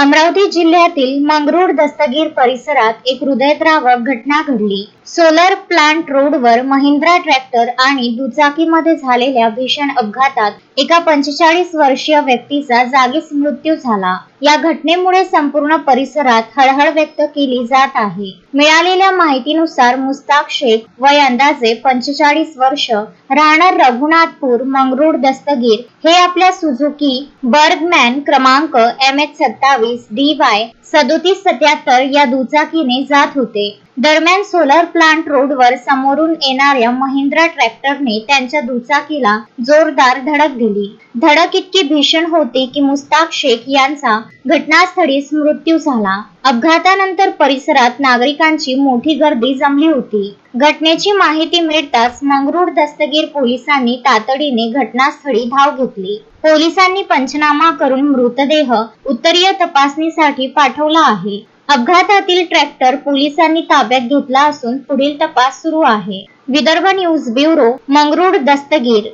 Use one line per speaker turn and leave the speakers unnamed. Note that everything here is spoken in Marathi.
अमरावती जिल्ह्यातील मंगरुळ दस्तगीर परिसरात एक हृदयद्रावक घटना घडली। सोलर प्लांट रोडवर महिंद्रा ट्रॅक्टर आणि दुचाकीमध्ये झालेल्या भीषण अपघातात एका 45 वर्षीय व्यक्तीचा जागीच मृत्यू झाला। या घटनेमुळे संपूर्ण परिसरात हळहळ व्यक्त केली जात आहे। मिळालेल्या माहितीनुसार मुस्ताक शेख वय अंदाजे 45 वर्ष, राहणार रघुनाथपूर, मंगरुळ दस्तगीर हे आपल्या सुझुकी बर्गमॅन क्रमांक MH27 DY 3777 या दुचाकीने जात होते। दरम्यान सोलर प्लांट रोडवर समोरून येणाऱ्या महिंद्रा ट्रॅक्टरने त्यांच्या दुचाकीला जोरदार धडक दिली। धडक इतकी भीषण होती की मुस्ताक शेख यांचा घटनास्थळीच मृत्यू झाला। अपघातानंतर परिसरात नागरिकांची मोठी गर्दी जमली होती। घटनेची माहिती मिळताच मंगरुळ दस्तगीर पोलिसांनी तातडीने घटनास्थळी धाव घेतली। पोलिसांनी पंचनामा करून मृतदेह उत्तरीय तपासणीसाठी पाठवला आहे। अपघातातील ट्रॅक्टर पोलिसांनी ताब्यात घेतला असून पुढील तपास सुरू आहे। विदर्भ न्यूज ब्युरो, मंगरुळ दस्तगीर।